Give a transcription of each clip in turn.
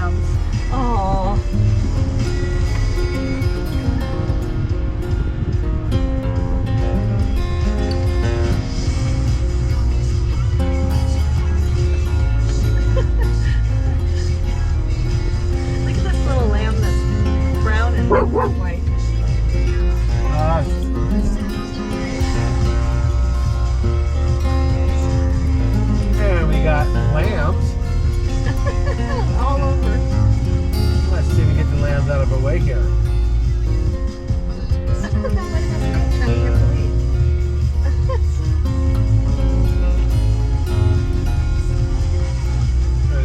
lambs. Oh. Look at this little lamb that's brown and white. And we got lambs. All over. Let's see if we get the lambs out of our way here.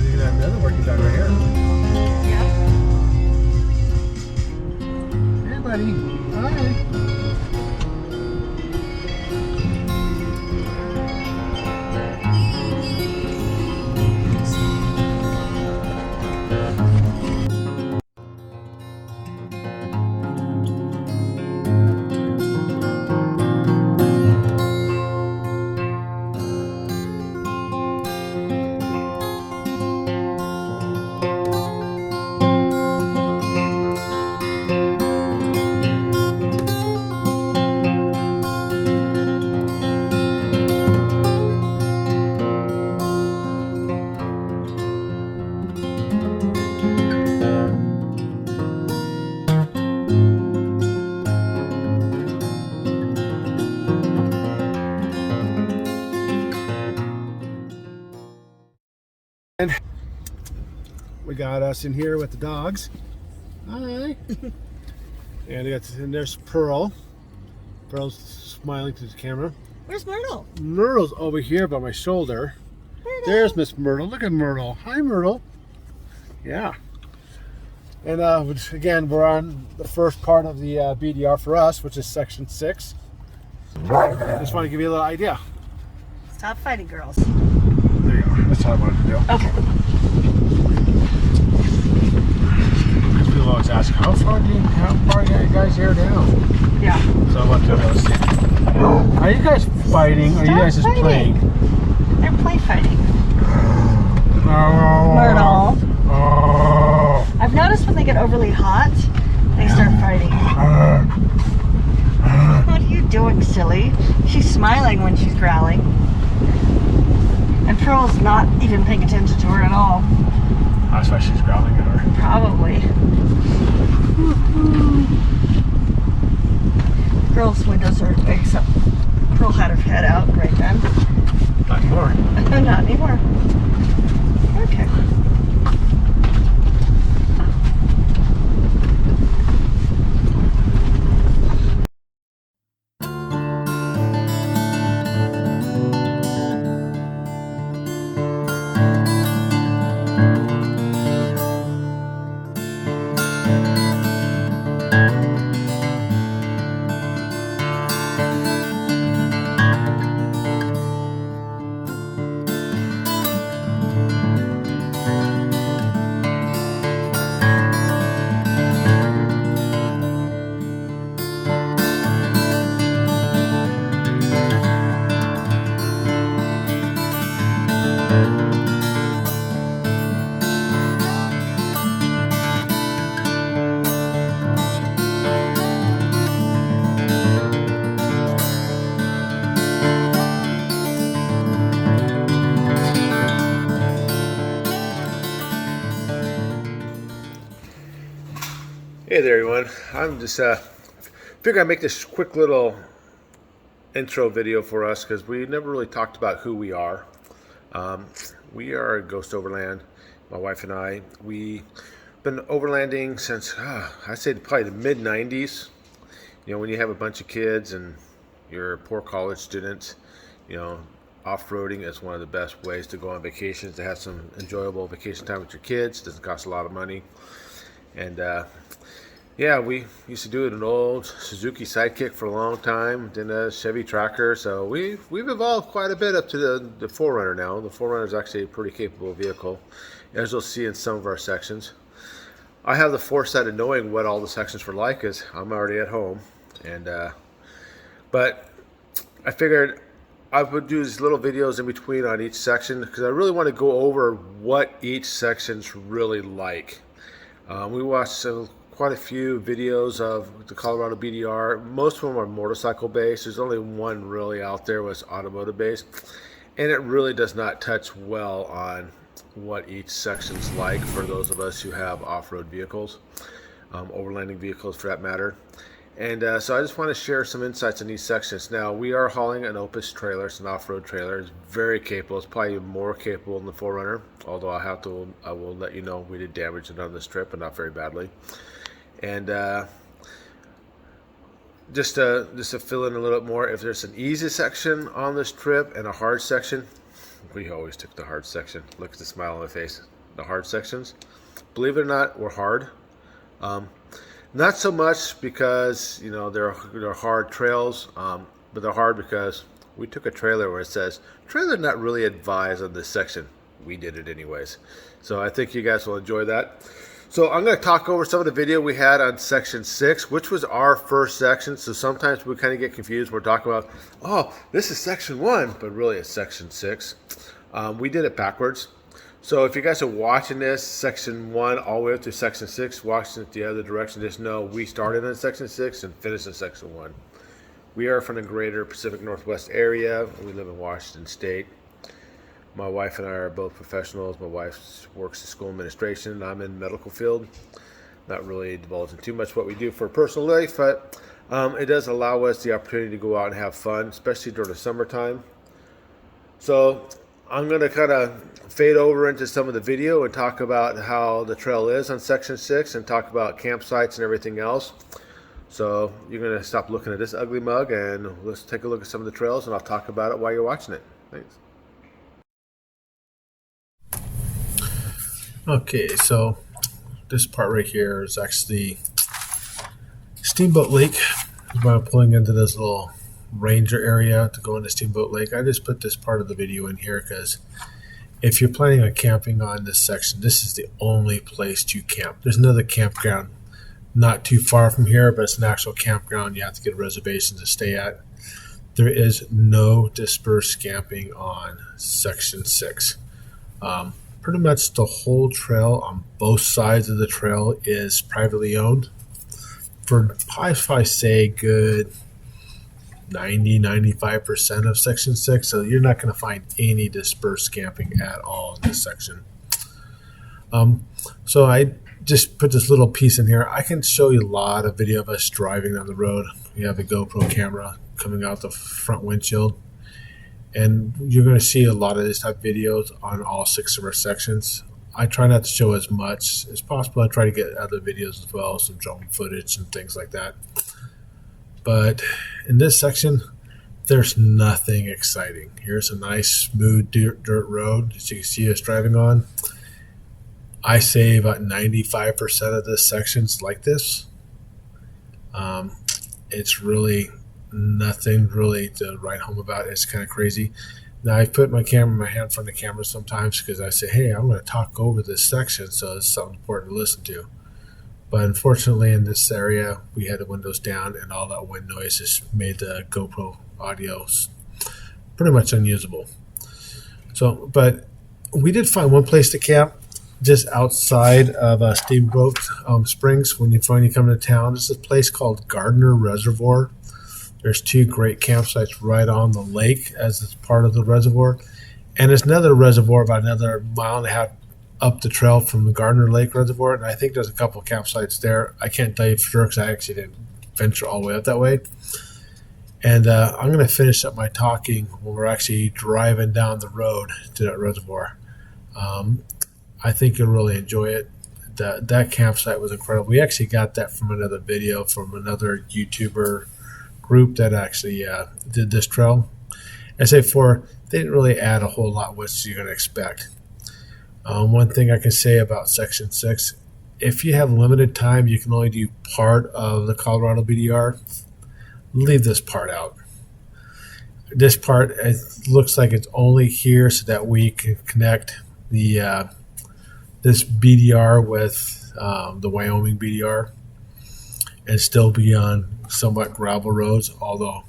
You got another working dog right here. Yeah. Hey, buddy. Hi. And we got us in here with the dogs. Hi. And there's Pearl. Pearl's smiling to the camera. Where's Myrtle? Myrtle's over here by my shoulder. Myrtle. There's Miss Myrtle. Look at Myrtle. Hi, Myrtle. Yeah. And again, we're on the first part of the BDR for us, which is section 6. I just want to give you a little idea. Stop fighting, girls. There you go. That's what I wanted to do. Okay. People always ask, how far are you guys here now? Yeah. So I want to see. Are you guys fighting, or are you guys just fighting. playing? They're play fighting. Oh. Myrtle. Oh. I've noticed when they get overly hot, they start fighting. What are you doing, silly? She's smiling when she's growling. And Pearl's not even paying attention to her at all. That's why she's growling at her. Probably. Girls' windows are big, so Pearl had her head out right then. Not anymore. Not anymore. Okay. Hey there, everyone. I'm just figure I'd make this quick little intro video for us because we never really talked about who we are. We are Ghost Overland, my wife and I. We've been overlanding since I'd say probably the mid '90s. You know, when you have a bunch of kids and you're a poor college student, you know, off-roading is one of the best ways to go on vacations, to have some enjoyable vacation time with your kids. It doesn't cost a lot of money. And yeah, we used to do it in an old Suzuki Sidekick for a long time, then a Chevy Tracker. So we've evolved quite a bit up to the 4Runner now. The 4Runner is actually a pretty capable vehicle, as you'll see in some of our sections. I have the foresight of knowing what all the sections were like, because I'm already at home. And but I figured I would do these little videos in between on each section because I really want to go over what each section's really like. We watched quite a few videos of the Colorado BDR. Most of them are motorcycle based. There's only one really out there was automotive based, and it really does not touch well on what each section's like for those of us who have off-road vehicles, overlanding vehicles for that matter. And so I just want to share some insights in these sections. Now, we are hauling an OPUS trailer. It's an off-road trailer. It's very capable. It's probably even more capable than the 4Runner, although I will let you know we did damage it on this trip, but not very badly. And just to fill in a little bit more, if there's an easy section on this trip and a hard section, we always took the hard section. Look at the smile on my face. The hard sections, believe it or not, were hard. Not so much because, you know, they're hard trails, but they're hard because we took a trailer where it says, trailer not really advised on this section. We did it anyways. So I think you guys will enjoy that. So I'm going to talk over some of the video we had on section 6, which was our first section. So sometimes we kind of get confused. We're talking about, oh, this is section 1, but really it's section 6. We did it backwards. So if you guys are watching this, section 1 all the way up to section 6, watching it the other direction, just know we started in section 6 and finished in section 1. We are from the greater Pacific Northwest area. We live in Washington State. My wife and I are both professionals. My wife works in school administration, and I'm in the medical field. Not really divulging too much what we do for personal life, but it does allow us the opportunity to go out and have fun, especially during the summertime. So I'm going to kind of fade over into some of the video and talk about how the trail is on section 6 and talk about campsites and everything else. So you're going to stop looking at this ugly mug and let's take a look at some of the trails, and I'll talk about it while you're watching it. Thanks. Okay, so this part right here is actually Steamboat Lake. I'm pulling into this little ranger area to go into Steamboat Lake. I just put this part of the video in here because if you're planning on camping on this section, this is the only place to camp. There's another campground not too far from here, but it's an actual campground. You have to get a reservation to stay at. There is no dispersed camping on section 6. Pretty much the whole trail on both sides of the trail is privately owned. For if I say good 90-95% of section 6, so you're not going to find any dispersed camping at all in this section. So I just put this little piece in here. I can show you a lot of video of us driving on the road. We have a GoPro camera coming out the front windshield, and you're going to see a lot of this type of videos on all 6 of our sections. I try not to show as much as possible. I try to get other videos as well, some drone footage and things like that. But in this section, there's nothing exciting. Here's a nice smooth dirt road that you can see us driving on. I say about 95% of this section's like this. It's really nothing really to write home about. It's kind of crazy. Now I put my hand in front of the camera sometimes because I say, hey, I'm going to talk over this section, so it's something important to listen to. But unfortunately in this area, we had the windows down and all that wind noise just made the GoPro audio pretty much unusable. So, but we did find one place to camp just outside of Steamboat Springs. When you finally come to town, there's a place called Gardner Reservoir. There's 2 great campsites right on the lake as it's part of the reservoir. And there's another reservoir about another 1.5 miles up the trail from the Gardner Lake Reservoir. And I think there's a couple of campsites there. I can't tell you for sure because I actually didn't venture all the way up that way. And I'm going to finish up my talking when we're actually driving down the road to that reservoir. I think you'll really enjoy it. That campsite was incredible. We actually got that from another video from another YouTuber group that actually did this trail. SA4, they didn't really add a whole lot what you're going to expect. One thing I can say about section 6, if you have limited time, you can only do part of the Colorado BDR. Leave this part out. This part, it looks like it's only here so that we can connect the this BDR with the Wyoming BDR and still be on somewhat gravel roads, although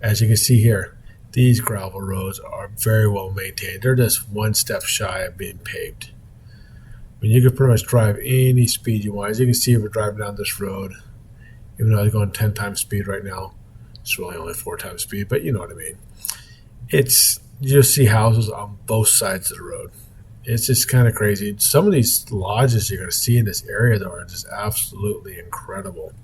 as you can see here, These gravel roads are very well maintained. They're just one step shy of being paved. I mean, you can pretty much drive any speed you want. As you can see, we're driving down this road, even though I'm going 10 times speed right now. It's really only 4 times speed, but you know what I mean. You'll see houses on both sides of the road. It's just kind of crazy. Some of these lodges you're going to see in this area, though, are just absolutely incredible.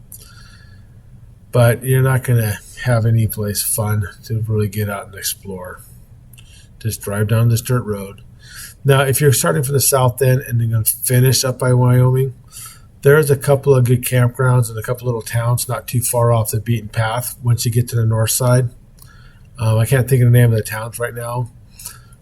But you're not going to have any place fun to really get out and explore. Just drive down this dirt road. Now, if you're starting from the south end and then going to finish up by Wyoming, there's a couple of good campgrounds and a couple little towns not too far off the beaten path once you get to the north side. I can't think of the name of the towns right now.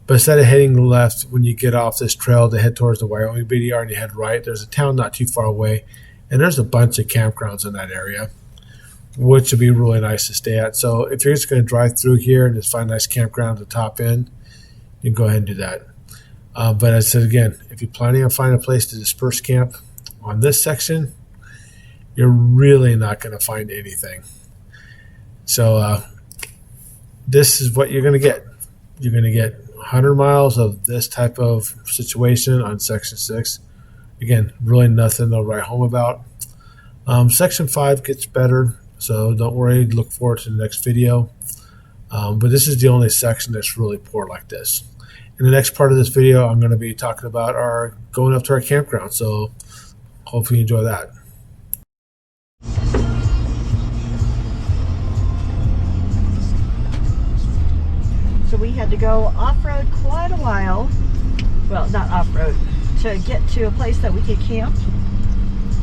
But instead of heading left when you get off this trail to head towards the Wyoming BDR and you head right, there's a town not too far away. And there's a bunch of campgrounds in that area, which would be really nice to stay at. So if you're just going to drive through here and just find a nice campground at the top end, you can go ahead and do that. But as I said again, if you're planning on finding a place to disperse camp on this section, you're really not going to find anything. So this is what you're going to get. You're going to get 100 miles of this type of situation on Section 6. Again, really nothing to write home about. Section 5 gets better, so don't worry. Look forward to the next video. But this is the only section that's really poor like this. In the next part of this video, I'm going to be talking about our going up to our campground. So hopefully you enjoy that. So we had to go off-road quite a while. Well, not off-road, to get to a place that we could camp.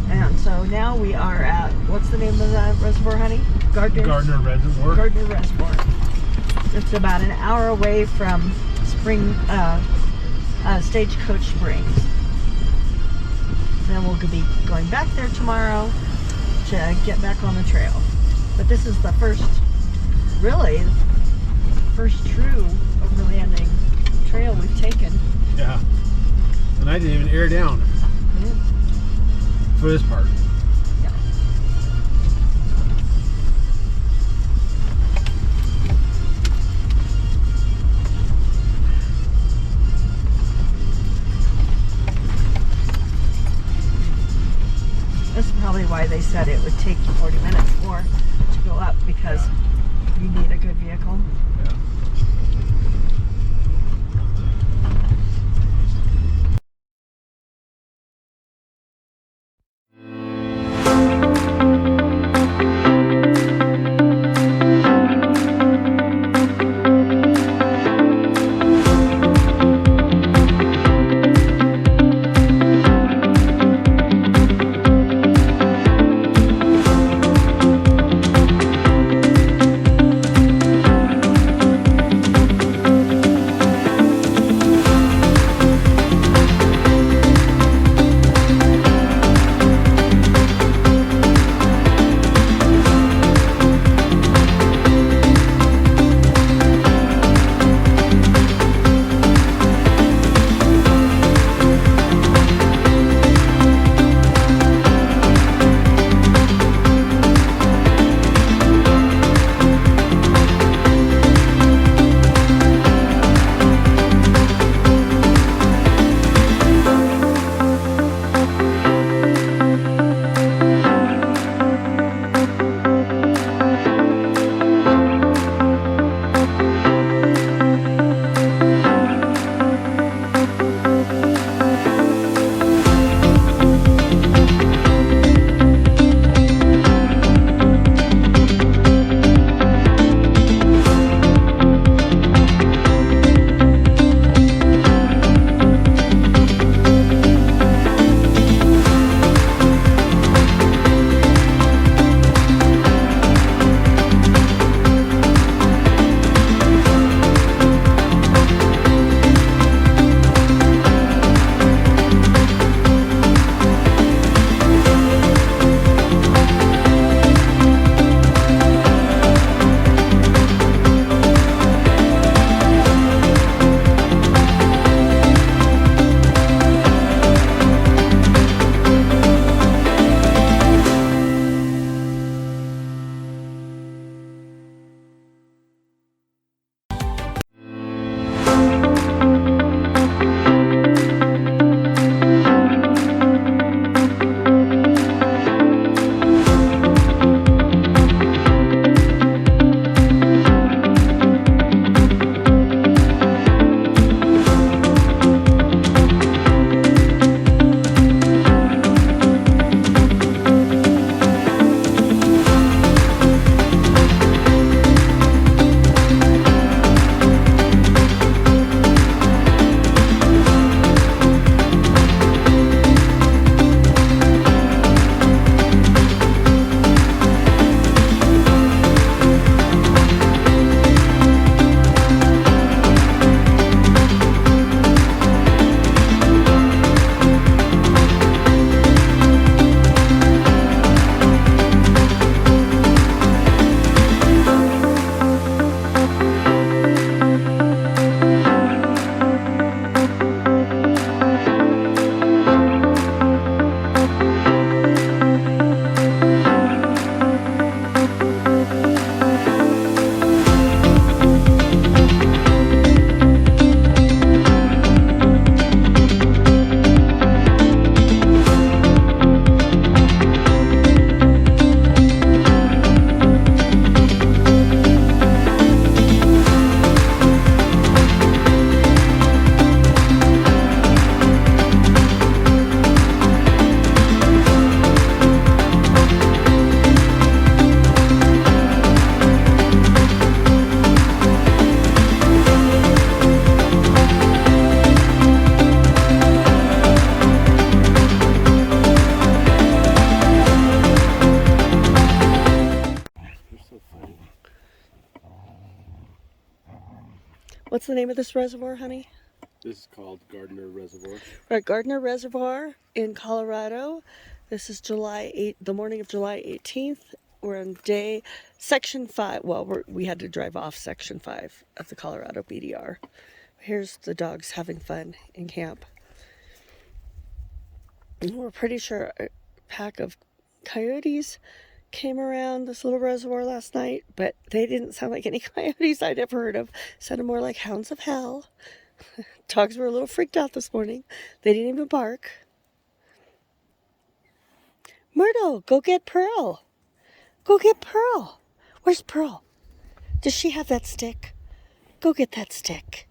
And so now we are at, what's the name of the reservoir, honey? Gardner Reservoir. Gardner Reservoir. It's about an hour away from Stagecoach Springs. Then we'll be going back there tomorrow to get back on the trail. But this is the first true overlanding trail we've taken. Yeah. And I didn't even air down for this part. Yeah. This is probably why they said it would take you 40 minutes more to go up, because you need a good vehicle. Yeah. the name of this reservoir, honey? This is called Gardner Reservoir. We're at Gardner Reservoir in Colorado. This is July 8th, the morning of July 18th. We're on section 5. Well, we had to drive off section 5 of the Colorado BDR. Here's the dogs having fun in camp. And we're pretty sure a pack of coyotes came around this little reservoir last night, but they didn't sound like any coyotes I'd ever heard of. Sounded more like hounds of hell. Dogs were a little freaked out this morning. They didn't even bark. Myrtle, go get Pearl. Go get Pearl. Where's Pearl? Does she have that stick? Go get that stick.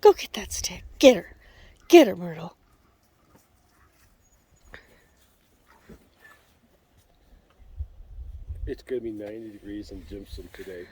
Go get that stick. Get her. Get her, Myrtle. It's going to be 90 degrees in Jimson today.